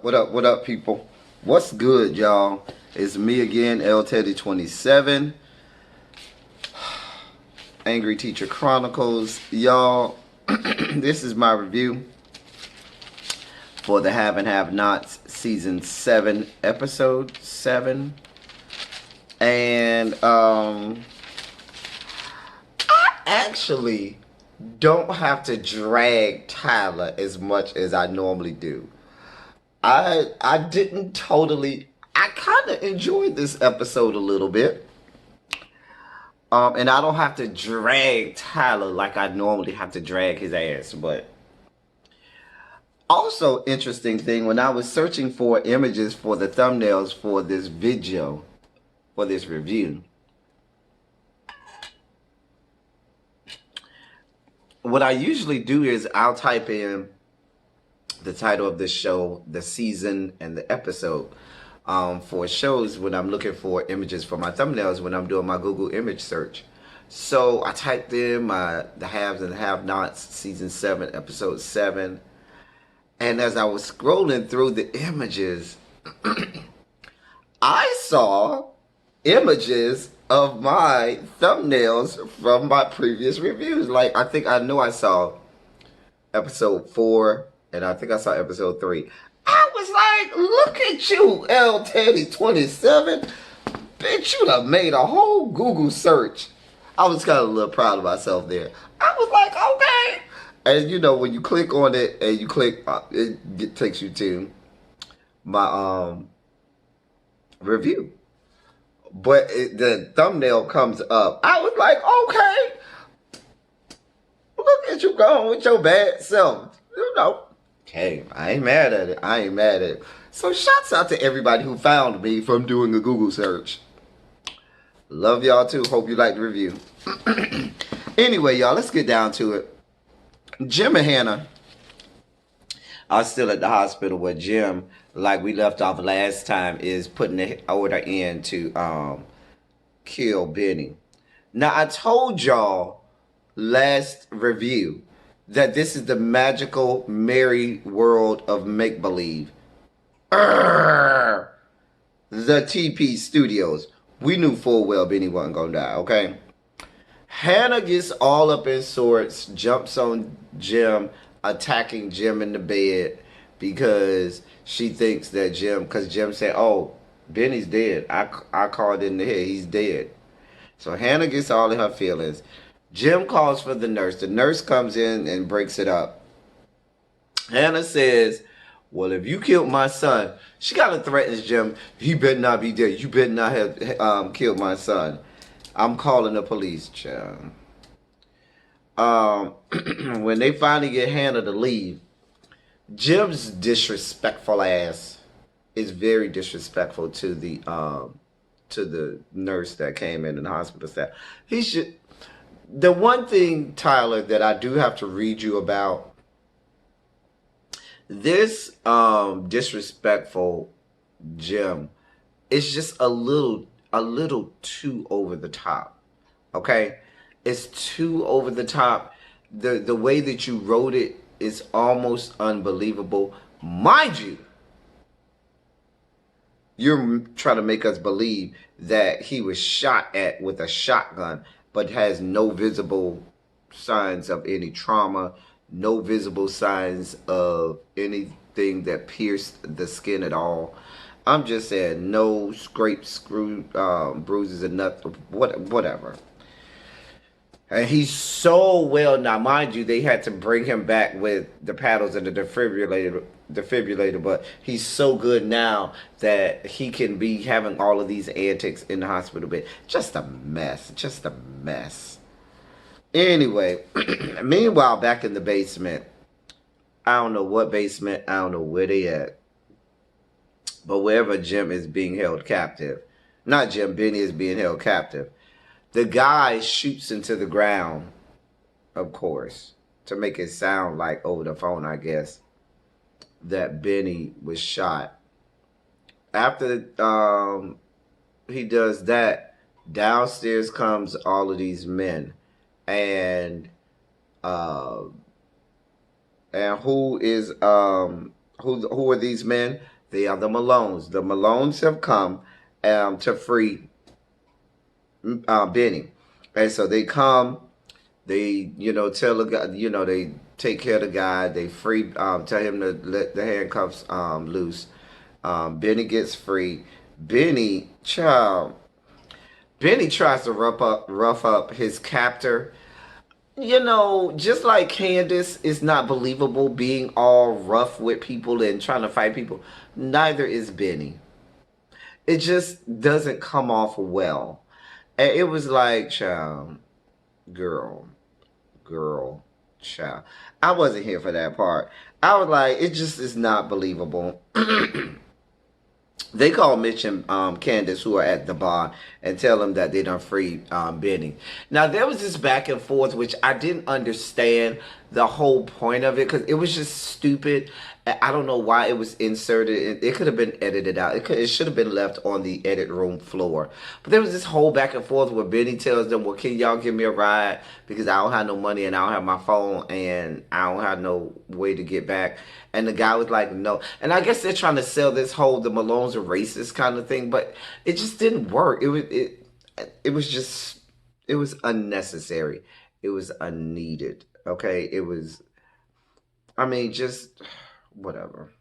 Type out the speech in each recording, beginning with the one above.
What up, people? What's good, y'all? It's me again, L Teddy 27, Angry Teacher Chronicles. Y'all, this is my review for the Have and Have Nots Season 7, Episode 7. And I actually don't have to drag Tyler as much as I normally do. I didn't totally. I kind of enjoyed this episode a little bit, and I don't have to drag Tyler like I normally have to drag his ass. But also interesting thing, when I was searching for images for the thumbnails for this video, for this review, what I usually do is I'll type in the title of the show, the season, and the episode for shows when I'm looking for images for my thumbnails when I'm doing my Google image search. So I typed in the Haves and Have-Nots Season 7, Episode 7. And as I was scrolling through the images, I saw images of my thumbnails from my previous reviews. Like, I know I saw Episode 4, and I think I saw Episode 3. I was like, look at you, L Teddy 27. Bitch, you done made a whole Google search. I was kind of a little proud of myself there. I was like, okay. And you know, when you click on it and you click, it takes you to my review. But the thumbnail comes up. I was like, okay. Look at you going with your bad self. You know. Hey, I ain't mad at it. So shouts out to everybody who found me from doing a Google search. Love y'all too. Hope you liked the review. Anyway, y'all, let's get down to it. Jim and Hannah are still at the hospital where Jim, like we left off last time, is putting the order in to kill Benny. Now, I told y'all last review that this is the magical, merry world of make-believe. The TP Studios. We knew full well Benny wasn't gonna die, okay? Hannah gets all up in sorts, jumps on Jim, attacking Jim in the bed because she thinks that because Jim said, oh, Benny's dead. I called in the head, he's dead. So Hannah gets all in her feelings. Jim calls for the nurse. The nurse comes in and breaks it up. Hannah says, well, if you killed my son, she kind of threatens Jim. He better not be dead. You better not have killed my son. I'm calling the police, child. When they finally get Hannah to leave, Jim's disrespectful ass is very disrespectful to the nurse that came in the hospital staff. He should. The one thing, Tyler, that I do have to read you about, this disrespectful Jim is just a little too over the top. Okay? It's too over the top. The way that you wrote it is almost unbelievable. Mind you, you're trying to make us believe that he was shot at with a shotgun, but has no visible signs of any trauma, no visible signs of anything that pierced the skin at all. I'm just saying, no scrapes, bruises, and nothing, whatever. And he's so well, now mind you, they had to bring him back with the paddles and the defibrillator, but he's so good now that he can be having all of these antics in the hospital bed. Just a mess. Anyway, meanwhile, back in the basement, I don't know what basement, I don't know where they at, but wherever Jim is being held captive, not Jim, Benny is being held captive, the guy shoots into the ground, of course, to make it sound like over the phone, I guess, that Benny was shot. After he does that, downstairs comes all of these men, and who are these men? They are the Malones. The Malones have come to free Benny. And so they come, they, tell the guy, they take care of the guy. They free, tell him to let the handcuffs loose. Benny gets free. Benny, child, Benny tries to rough up his captor. Just like Candace is not believable being all rough with people and trying to fight people, neither is Benny. It just doesn't come off well. And it was like, child, girl, girl, child. I wasn't here for that part. I was like, it just is not believable. They call Mitch and Candace, who are at the bar, and tell them that they done freed Benny. Now, there was this back and forth, which I didn't understand the whole point of it, because it was just stupid. I don't know why it was inserted. It could have been edited out. It should have been left on the edit room floor. But there was this whole back and forth where Benny tells them, well, can y'all give me a ride? Because I don't have no money and I don't have my phone and I don't have no way to get back. And the guy was like, no. And I guess they're trying to sell this whole, the Malones are racist kind of thing. But it just didn't work. It was unnecessary. It was unneeded. Okay? It was, just whatever.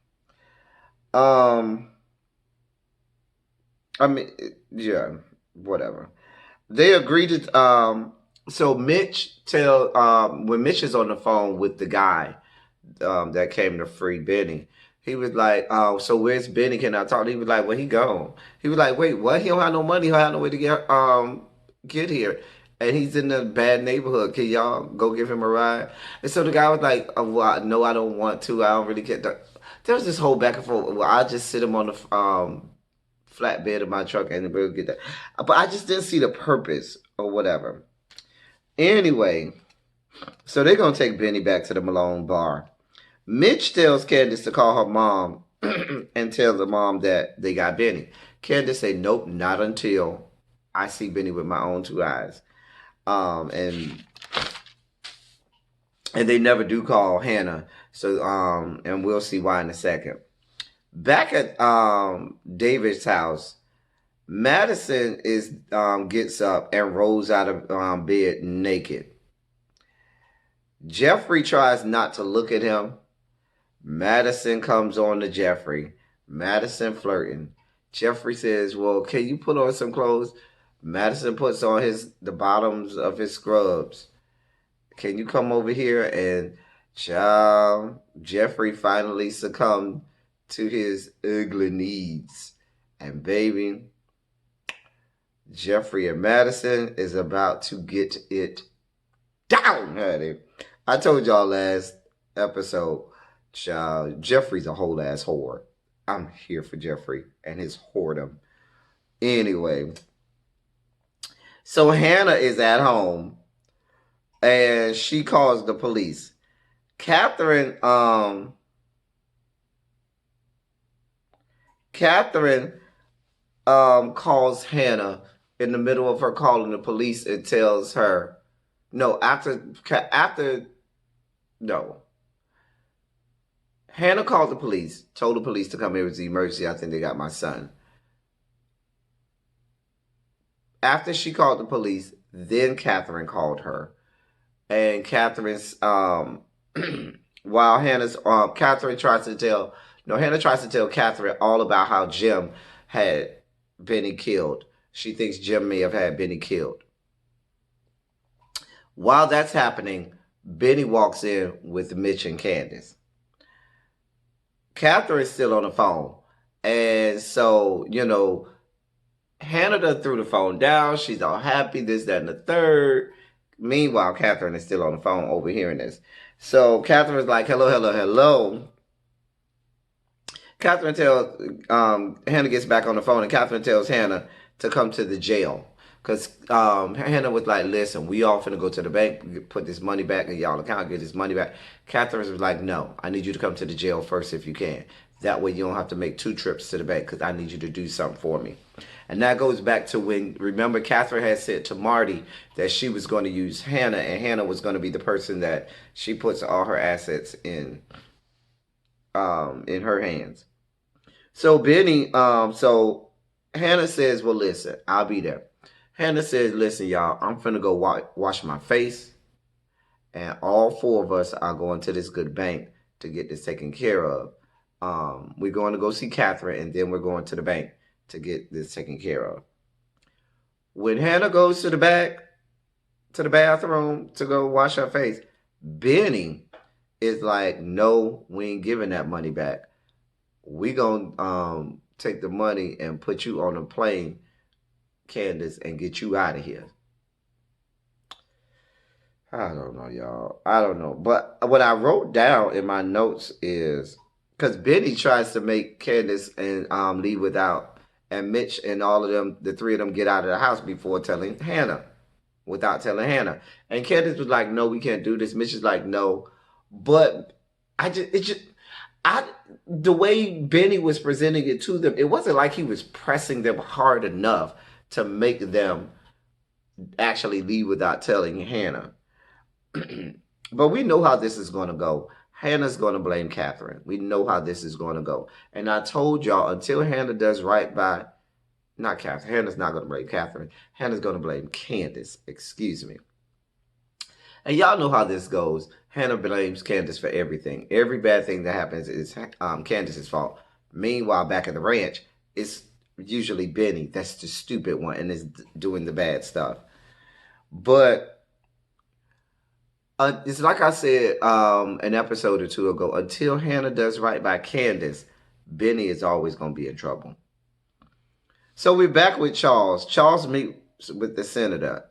Yeah, whatever. They agreed to, so Mitch when Mitch is on the phone with the guy, that came to free Benny, he was like, so where's Benny? Can I talk? He was like, well, he gone. He was like, wait, what? He don't have no money. He don't have no way to get here. And he's in a bad neighborhood. Can y'all go give him a ride? And so the guy was like, oh, well, no, I don't want to. I don't really get that. There was this whole back and forth. Well, I'll just sit him on the flatbed of my truck and we'll get that. But I just didn't see the purpose or whatever. Anyway, so they're going to take Benny back to the Malone bar. Mitch tells Candace to call her mom and tell the mom that they got Benny. Candace say, nope, not until I see Benny with my own two eyes. And they never do call Hannah. So, and we'll see why in a second. Back at David's house, Madison gets up and rolls out of bed naked. Jeffrey tries not to look at him. Madison comes on to Jeffrey. Madison flirting. Jeffrey says, well, can you put on some clothes? Madison puts on the bottoms of his scrubs. Can you come over here? And child, Jeffrey finally succumbed to his ugly needs. And baby, Jeffrey and Madison is about to get it down, honey. I told y'all last episode, child, Jeffrey's a whole ass whore. I'm here for Jeffrey and his whoredom. Anyway, so Hannah is at home and she calls the police. Catherine calls Hannah in the middle of her calling the police and tells her, Hannah called the police, told the police to come here with the emergency. I think they got my son. After she called the police, then Catherine called her. And Catherine's, while Catherine tries to tell Catherine all about how Jim had Benny killed. She thinks Jim may have had Benny killed. While that's happening, Benny walks in with Mitch and Candace. Catherine's still on the phone. And so, Hannah done threw the phone down. She's all happy, this, that, and the third. Meanwhile, Catherine is still on the phone overhearing this. So Catherine's like, hello, hello, hello. Catherine tells, Hannah gets back on the phone and Catherine tells Hannah to come to the jail. Because Hannah was like, listen, we all finna go to the bank, put this money back in y'all account, get this money back. Catherine was like, no, I need you to come to the jail first if you can. That way you don't have to make 2 trips to the bank because I need you to do something for me. And that goes back to when, remember, Catherine had said to Marty that she was going to use Hannah, and Hannah was going to be the person that she puts all her assets in her hands. So Benny, so Hannah says, well, listen, I'll be there. Hannah says, listen, y'all, I'm finna go wash my face, and all four of us are going to this good bank to get this taken care of. We're going to go see Catherine, and then we're going to the bank to get this taken care of. When Hannah goes to the back, to the bathroom to go wash her face, Benny is like, no, we ain't giving that money back. We gonna take the money and put you on a plane, Candace, and get you out of here. I don't know, y'all. I don't know. But what I wrote down in my notes is because Benny tries to make Candace and leave without, and Mitch and all of them, the three of them, get out of the house before telling Hannah, without telling Hannah. And Candace was like, no, we can't do this. Mitch is like, no. But I, the way Benny was presenting it to them, it wasn't like he was pressing them hard enough to make them actually leave without telling Hannah. But we know how this is going to go. Hannah's going to blame Catherine. We know how this is going to go. And I told y'all, until Hannah does right by, not Catherine, Hannah's not going to blame Catherine. Hannah's going to blame Candace, excuse me. And y'all know how this goes. Hannah blames Candace for everything. Every bad thing that happens is Candace's fault. Meanwhile, back at the ranch, it's usually Benny that's the stupid one and is doing the bad stuff. But it's like I said an episode or two ago, until Hannah does right by Candace, Benny is always going to be in trouble. So we're back with Charles. Charles meets with the senator,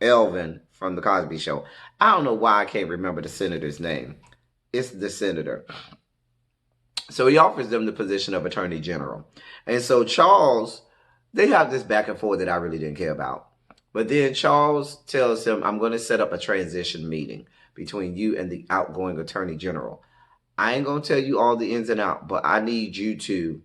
Elvin from the Cosby Show. I don't know why I can't remember the senator's name. It's the senator. So he offers them the position of attorney general. And so Charles, they have this back and forth that I really didn't care about. But then Charles tells him, I'm going to set up a transition meeting between you and the outgoing attorney general. I ain't going to tell you all the ins and outs, but I need you to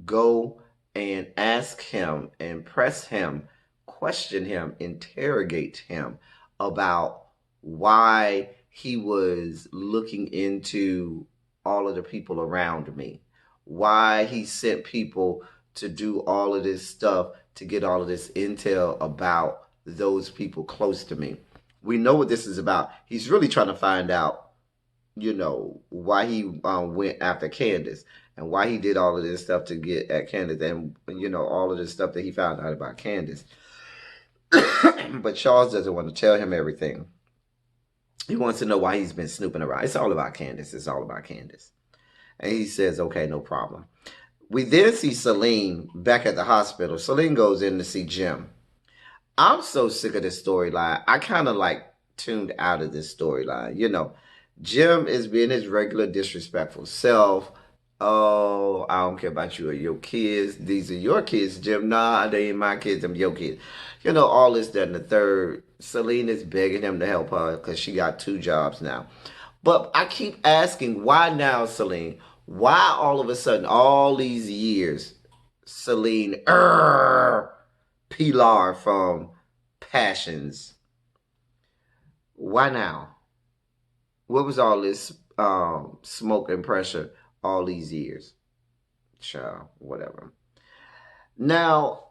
go and ask him and press him, question him, interrogate him about why he was looking into all of the people around me, why he sent people to do all of this stuff, to get all of this intel about those people close to me. We know what this is about. He's really trying to find out, why he went after Candace and why he did all of this stuff to get at Candace and, all of this stuff that he found out about Candace. But Charles doesn't want to tell him everything. He wants to know why he's been snooping around. It's all about Candace. It's all about Candace. And he says, okay, no problem. We then see Celine back at the hospital. Celine goes in to see Jim. I'm so sick of this storyline. I kind of tuned out of this storyline. Jim is being his regular disrespectful self. Oh, I don't care about you or your kids. These are your kids, Jim. Nah, they ain't my kids. Them your kids. All this, that, and the third. Celine is begging him to help her because she got 2 jobs now. But I keep asking, why now, Celine? Why all of a sudden, all these years, Celine, Pilar from Passions? Why now? What was all this smoke and pressure all these years? Child, whatever. Now,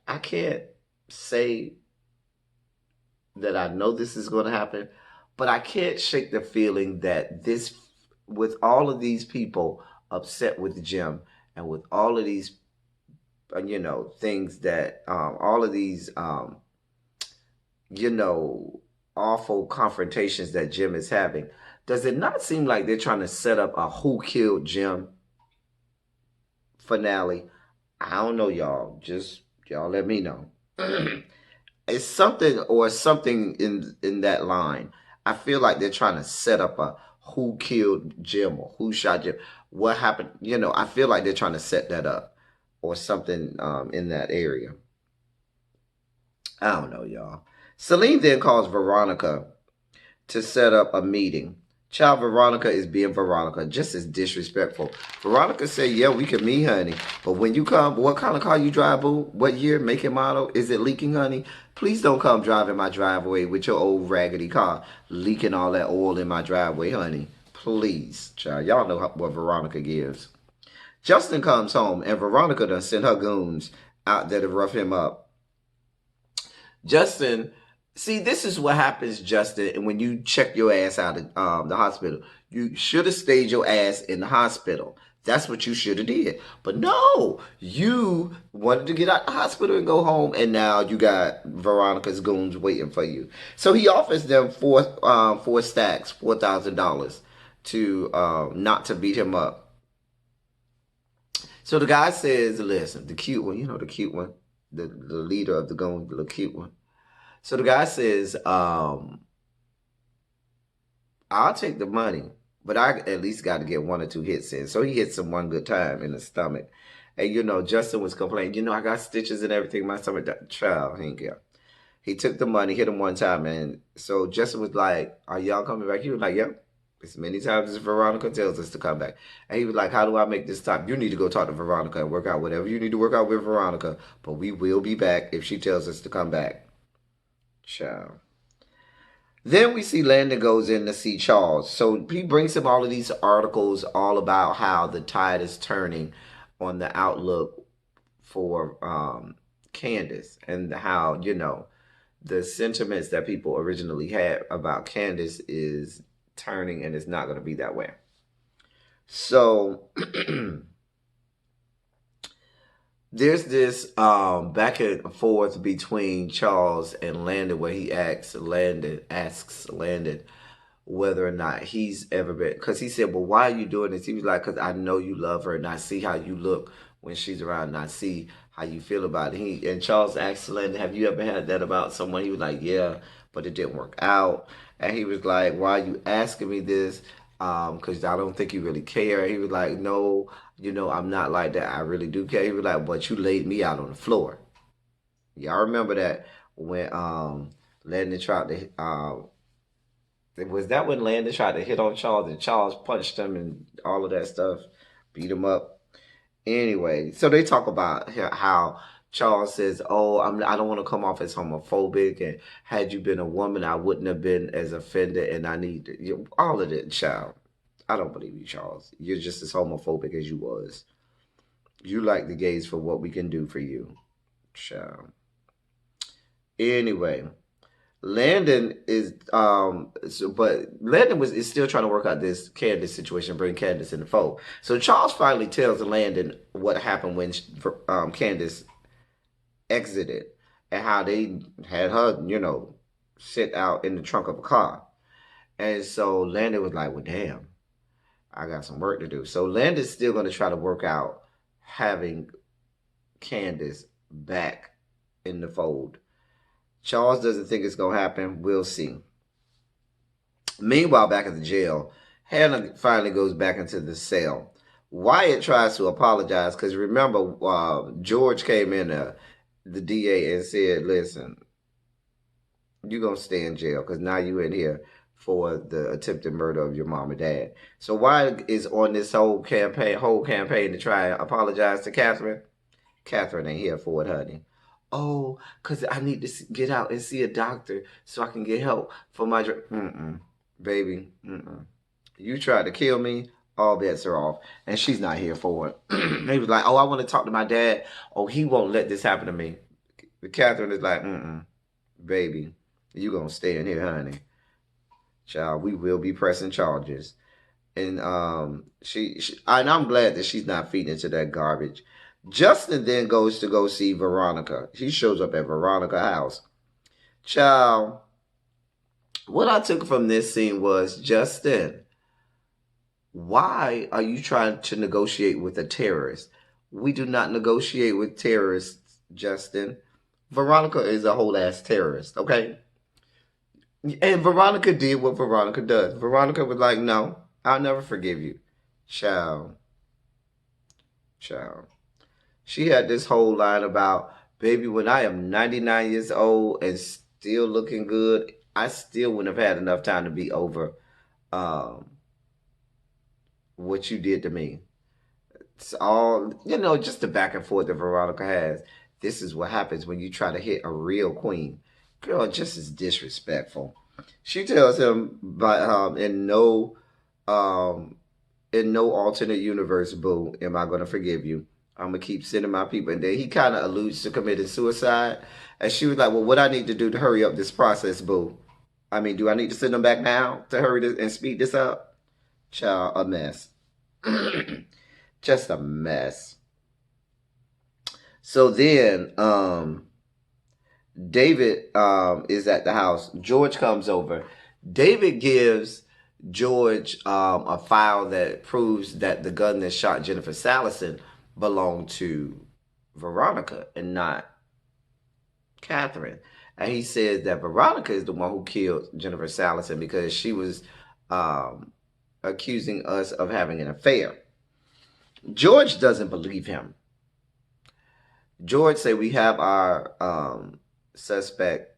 I can't say that I know this is going to happen, but I can't shake the feeling that this, with all of these people upset with Jim and with all of these, things that, all of these, awful confrontations that Jim is having, does it not seem like they're trying to set up a Who Killed Jim finale? I don't know, y'all. Just, y'all let me know. It's something in that line. I feel like they're trying to set up a who killed Jim or who shot Jim. What happened? I feel like they're trying to set that up or something in that area. I don't know, y'all. Celine then calls Veronica to set up a meeting. Child, Veronica is being Veronica, just as disrespectful. Veronica said, yeah, we can meet, honey. But when you come, what kind of car you drive, boo? What year, make and model? Is it leaking, honey? Please don't come driving my driveway with your old raggedy car, leaking all that oil in my driveway, honey. Please, child. Y'all know what Veronica gives. Justin comes home, and Veronica done sent her goons out there to rough him up. Justin, see, this is what happens, Justin, when you check your ass out of the hospital. You should have stayed your ass in the hospital. That's what you should have did. But no, you wanted to get out the hospital and go home, and now you got Veronica's goons waiting for you. So he offers them four stacks, $4,000 to not to beat him up. So the guy says, listen, the cute one, the cute one, the leader of the goons, the cute one. So the guy says, I'll take the money, but I at least got to get 1 or 2 hits in. So he hits him one good time in the stomach. And, Justin was complaining, I got stitches and everything in my stomach. Child, he ain't care. He took the money, hit him one time. And so Justin was like, are y'all coming back? He was like, yep. As many times as Veronica tells us to come back. And he was like, how do I make this stop? You need to go talk to Veronica and work out whatever you need to work out with Veronica. But we will be back if she tells us to come back. Child. Then we see Landon goes in to see Charles. So he brings him all of these articles all about how the tide is turning on the outlook for Candace and how, the sentiments that people originally had about Candace is turning and it's not going to be that way. So there's this back and forth between Charles and Landon where he asks Landon whether or not he's ever been, because he said, well, why are you doing this? He was like, because I know you love her and I see how you look when she's around and I see how you feel about it. And Charles asked Landon, have you ever had that about someone? He was like, yeah, but it didn't work out. And he was like, why are you asking me this? Because I don't think you really care. He was like, no, I'm not like that. I really do care. He was like, but you laid me out on the floor. Y'all remember that when Landon tried to, was that when Landon tried to hit on Charles and Charles punched him and all of that stuff, beat him up? Anyway, so they talk about how Charles says, oh, I don't want to come off as homophobic, and had you been a woman, I wouldn't have been as offended, and I need all of it, child. I don't believe you, Charles. You're just as homophobic as you was. You like the gays for what we can do for you, child. Anyway, Landon is but Landon is still trying to work out this Candace situation, bring Candace in the fold. So Charles finally tells Landon what happened when Candace exited and how they had her, sit out in the trunk of a car. And so Landon was like, well, damn, I got some work to do. So Landon's still going to try to work out having Candace back in the fold. Charles doesn't think it's going to happen. We'll see. Meanwhile, back at the jail, Hannah finally goes back into the cell. Wyatt tries to apologize because remember, George came in, the DA, and said, listen, you're going to stay in jail because now you're in here for the attempted murder of your mom and dad. So Wyatt is on this whole campaign to try and apologize to Catherine. Catherine ain't here for it, honey. Oh, because I need to get out and see a doctor so I can get help for my baby. You tried to kill me, all bets are off. And she's not here for it. He was like, oh, I want to talk to my dad. Oh, he won't let this happen to me. Catherine is like, baby, you going to stay in here, honey. Child, we will be pressing charges. And and I'm glad that she's not feeding into that garbage. Justin then goes to go see Veronica. He shows up at Veronica's house. Child, what I took from this scene was, Justin, why are you trying to negotiate with a terrorist? We do not negotiate with terrorists, Justin. Veronica is a whole ass terrorist, okay? And Veronica did what Veronica does. Veronica was like, no, I'll never forgive you. Child. She had this whole line about, baby, when I am 99 years old and still looking good, I still wouldn't have had enough time to be over what you did to me. It's all, just the back and forth that Veronica has. This is what happens when you try to hit a real queen. Girl, just as disrespectful. She tells him in no Um, in no alternate universe, boo, am I gonna forgive you. I'm gonna keep sending my people. And then he kind of alludes to committing suicide. And she was like, well, what I need to do to hurry up this process, boo? I mean, do I need to send them back now to hurry this and speed this up? Child, a mess. Just a mess. So then, David is at the house. George comes over. David gives George a file that proves that the gun that shot Jennifer Salison belonged to Veronica and not Catherine. And he says that Veronica is the one who killed Jennifer Salison because she was um, accusing us of having an affair. George doesn't believe him. George said, we have our suspect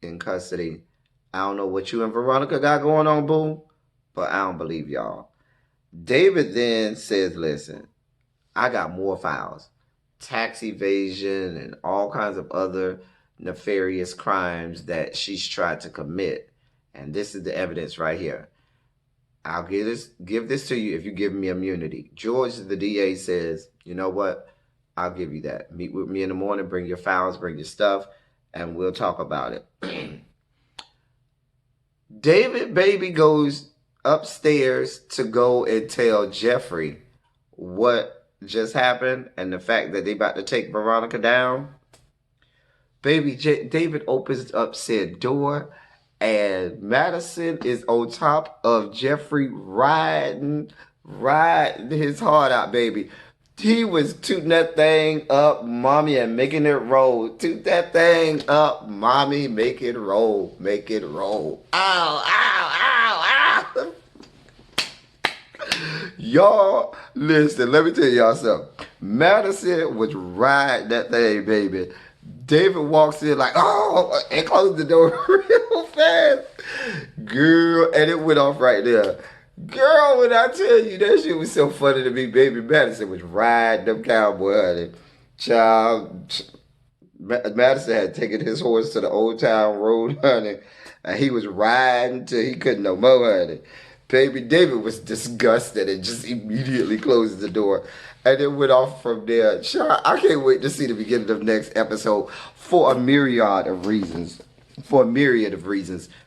in custody. I don't know what you and Veronica got going on, boo, but I don't believe y'all. David then says, listen, I got more files. Tax evasion and all kinds of other nefarious crimes that she's tried to commit. And this is the evidence right here. I'll give this to you if you give me immunity. George, the DA, says, you know what? I'll give you that. Meet with me in the morning, bring your files, bring your stuff, and we'll talk about it. David baby goes upstairs to go and tell Jeffrey what just happened and the fact that they about to take Veronica down. David opens up said door, and Madison is on top of Jeffrey riding his heart out, baby. He was tooting that thing up, mommy, and making it roll. Toot that thing up, mommy, make it roll, make it roll. Ow, ow, ow, ow. Y'all, listen, let me tell y'all something. Madison was riding that thing, baby. David walks in like, oh, and closed the door real fast. Girl, and it went off right there. Girl, when I tell you that shit was so funny to me, baby, Madison was riding them cowboy, honey. Child, Madison had taken his horse to the Old Town Road, honey, and he was riding till he couldn't no more, honey. Baby David was disgusted and just immediately closed the door. And it went off from there. Child, I can't wait to see the beginning of next episode for a myriad of reasons.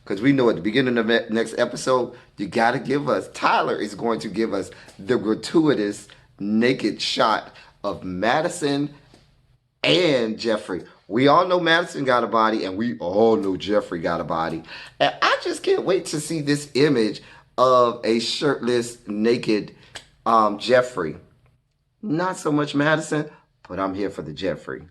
Because we know at the beginning of the next episode, you got to give us, Tyler is going to give us the gratuitous naked shot of Madison and Jeffrey. We all know Madison got a body, and we all know Jeffrey got a body. And I just can't wait to see this image of a shirtless, naked Jeffrey. Not so much Madison, but I'm here for the Jeffrey.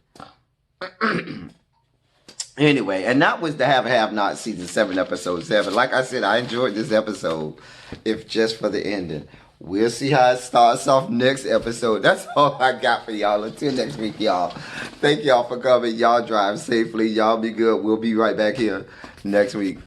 Anyway, and that was the Have Not season 7, episode 7. Like I said, I enjoyed this episode, if just for the ending. We'll see how it starts off next episode. That's all I got for y'all. Until next week, y'all. Thank y'all for coming. Y'all drive safely. Y'all be good. We'll be right back here next week.